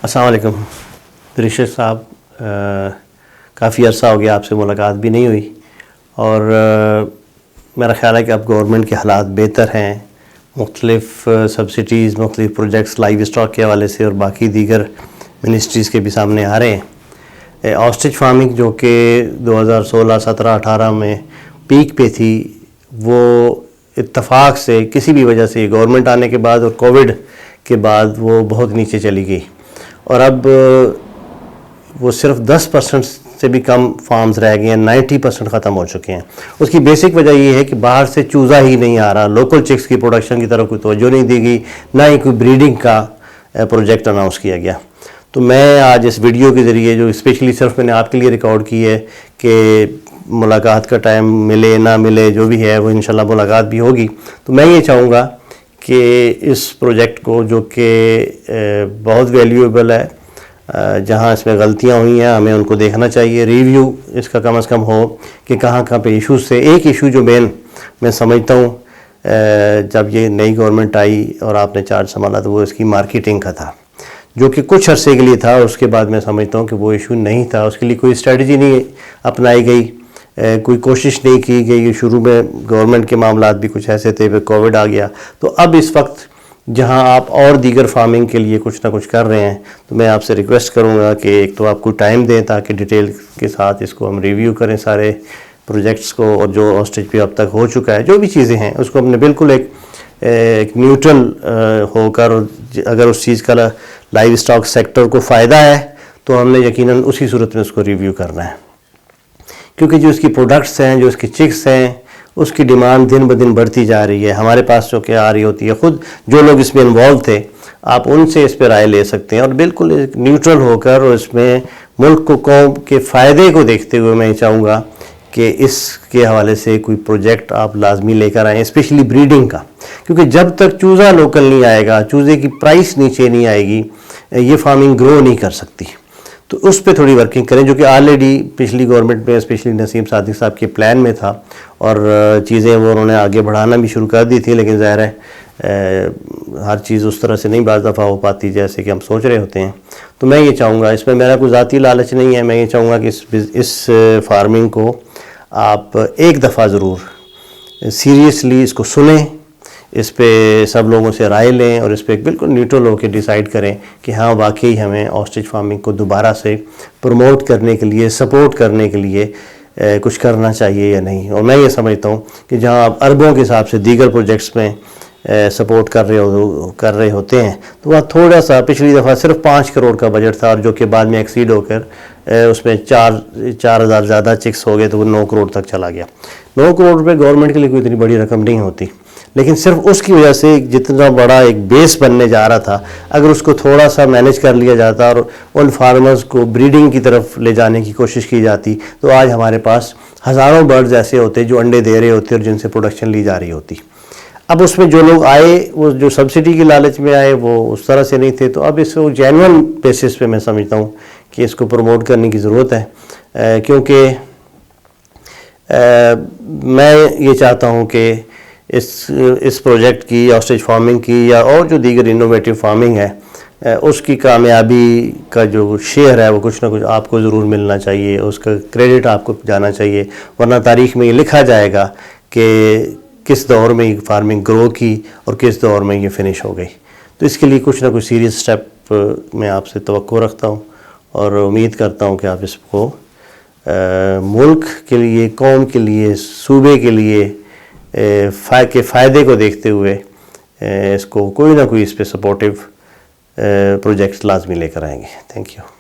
السلام علیکم رشید صاحب، کافی عرصہ ہو گیا آپ سے ملاقات بھی نہیں ہوئی، اور میرا خیال ہے کہ اب گورنمنٹ کے حالات بہتر ہیں، مختلف سبسڈیز، مختلف پروجیکٹس لائیو اسٹاک کے حوالے سے اور باقی دیگر منسٹریز کے بھی سامنے آ رہے ہیں۔ آسٹرچ فارمنگ جو کہ 2016، 17، 18 میں پیک پہ تھی، وہ اتفاق سے کسی بھی وجہ سے گورنمنٹ آنے کے بعد اور کووڈ کے بعد وہ بہت نیچے چلی گئی، اور اب وہ صرف 10% سے بھی کم فارمز رہ گئے ہیں، 90% ختم ہو چکے ہیں۔ اس کی بیسک وجہ یہ ہے کہ باہر سے چوزا ہی نہیں آ رہا، لوکل چکس کی پروڈکشن کی طرف کوئی توجہ نہیں دی گئی، نہ ہی کوئی بریڈنگ کا پروجیکٹ اناؤنس کیا گیا۔ تو میں آج اس ویڈیو کے ذریعے، جو اسپیشلی صرف میں نے آپ کے لیے ریکارڈ کی ہے کہ ملاقات کا ٹائم ملے نہ ملے جو بھی ہے وہ انشاءاللہ ملاقات بھی ہوگی، تو میں یہ چاہوں گا کہ اس پروجیکٹ کو، جو کہ بہت ویلیویبل ہے، جہاں اس میں غلطیاں ہوئی ہیں ہمیں ان کو دیکھنا چاہیے، ریویو اس کا کم از کم ہو کہ کہاں کہاں پہ ایشوز سے۔ ایک ایشو جو میں سمجھتا ہوں جب یہ نئی گورنمنٹ آئی اور آپ نے چارج سنبھالا تو وہ اس کی مارکیٹنگ کا تھا، جو کہ کچھ عرصے کے لیے تھا، اس کے بعد میں سمجھتا ہوں کہ وہ ایشو نہیں تھا، اس کے لیے کوئی اسٹریٹجی نہیں اپنائی گئی، کوئی کوشش نہیں کی گئی۔ شروع میں گورنمنٹ کے معاملات بھی کچھ ایسے تھے، پھر کووڈ آ گیا، تو اب اس وقت جہاں آپ اور دیگر فارمنگ کے لیے کچھ نہ کچھ کر رہے ہیں، تو میں آپ سے ریکویسٹ کروں گا کہ ایک تو آپ کو ٹائم دیں تاکہ ڈیٹیل کے ساتھ اس کو ہم ریویو کریں سارے پروجیکٹس کو، اور جو آسٹرچ پہ اب تک ہو چکا ہے، جو بھی چیزیں ہیں اس کو ہم نے بالکل ایک نیوٹرل ہو کر، اگر اس چیز کا لائیو اسٹاک سیکٹر کو فائدہ ہے تو ہم نے یقیناً اسی صورت میں اس کو ریویو کرنا ہے، کیونکہ جو اس کی پروڈکٹس ہیں، جو اس کے چکس ہیں، اس کی ڈیمانڈ دن بدن بڑھتی جا رہی ہے۔ ہمارے پاس جو کہ آ رہی ہوتی ہے، خود جو لوگ اس میں انوالو تھے آپ ان سے اس پہ رائے لے سکتے ہیں، اور بالکل نیوٹرل ہو کر، اور اس میں ملک کو، قوم کے فائدے کو دیکھتے ہوئے میں چاہوں گا کہ اس کے حوالے سے کوئی پروجیکٹ آپ لازمی لے کر آئیں، اسپیشلی بریڈنگ کا، کیونکہ جب تک چوزا لوکل نہیں آئے گا، چوزے کی پرائس نیچے نہیں آئے گی، یہ فارمنگ گرو نہیں کر سکتی۔ تو اس پہ تھوڑی ورکنگ کریں، جو کہ آلریڈی پچھلی گورنمنٹ میں اسپیشلی نسیم صادق صاحب کے پلان میں تھا، اور چیزیں وہ انہوں نے آگے بڑھانا بھی شروع کر دی تھی، لیکن ظاہر ہے ہر چیز اس طرح سے نہیں بعض دفعہ ہو پاتی جیسے کہ ہم سوچ رہے ہوتے ہیں۔ تو میں یہ چاہوں گا، اس میں میرا کوئی ذاتی لالچ نہیں ہے، میں یہ چاہوں گا کہ اس فارمنگ کو آپ ایک دفعہ ضرور سیریسلی اس کو سنیں، اس پہ سب لوگوں سے رائے لیں، اور اس پہ بالکل نیوٹرل ہو کے ڈیسائیڈ کریں کہ ہاں واقعی ہمیں آسٹرچ فارمنگ کو دوبارہ سے پروموٹ کرنے کے لیے، سپورٹ کرنے کے لیے کچھ کرنا چاہیے یا نہیں۔ اور میں یہ سمجھتا ہوں کہ جہاں آپ اربوں کے حساب سے دیگر پروجیکٹس میں سپورٹ کر رہے ہوتے ہیں، تو وہاں تھوڑا سا، پچھلی دفعہ صرف 5 کروڑ کا بجٹ تھا، اور جو کہ بعد میں ایکسیڈ ہو کر اس میں 4,000 زیادہ چکس ہو گئے، تو وہ 9 کروڑ تک چلا گیا۔ 9 کروڑ روپے گورنمنٹ کے لیے کوئی اتنی بڑی رقم نہیں ہوتی، لیکن صرف اس کی وجہ سے جتنا بڑا ایک بیس بننے جا رہا تھا، اگر اس کو تھوڑا سا مینیج کر لیا جاتا اور ان فارمرز کو بریڈنگ کی طرف لے جانے کی کوشش کی جاتی، تو آج ہمارے پاس ہزاروں برڈز ایسے ہوتے جو انڈے دے رہے ہوتے اور جن سے پروڈکشن لی جا رہی ہوتی۔ اب اس میں جو لوگ آئے، وہ جو سبسڈی کی لالچ میں آئے، وہ اس طرح سے نہیں تھے، تو اب اس کو جینون بیسس پہ میں سمجھتا ہوں کہ اس کو پروموٹ کرنے کی ضرورت ہے، کیونکہ میں یہ چاہتا ہوں کہ اس پروجیکٹ کی، آسٹرچ فارمنگ کی، یا اور جو دیگر انوویٹو فارمنگ ہے، اس کی کامیابی کا جو شیئر ہے وہ کچھ نہ کچھ آپ کو ضرور ملنا چاہیے، اس کا کریڈٹ آپ کو جانا چاہیے، ورنہ تاریخ میں یہ لکھا جائے گا کہ کس دور میں یہ فارمنگ گرو کی اور کس دور میں یہ فنش ہو گئی۔ تو اس کے لیے کچھ نہ کچھ سیریس سٹیپ میں آپ سے توقع رکھتا ہوں، اور امید کرتا ہوں کہ آپ اس کو ملک کے لیے، قوم کے لیے، صوبے کے لیے کے فائدے کو دیکھتے ہوئے اس کو کوئی نہ کوئی اس پہ سپورٹیو پروجیکٹس لازمی لے کر آئیں گے۔ Thank you.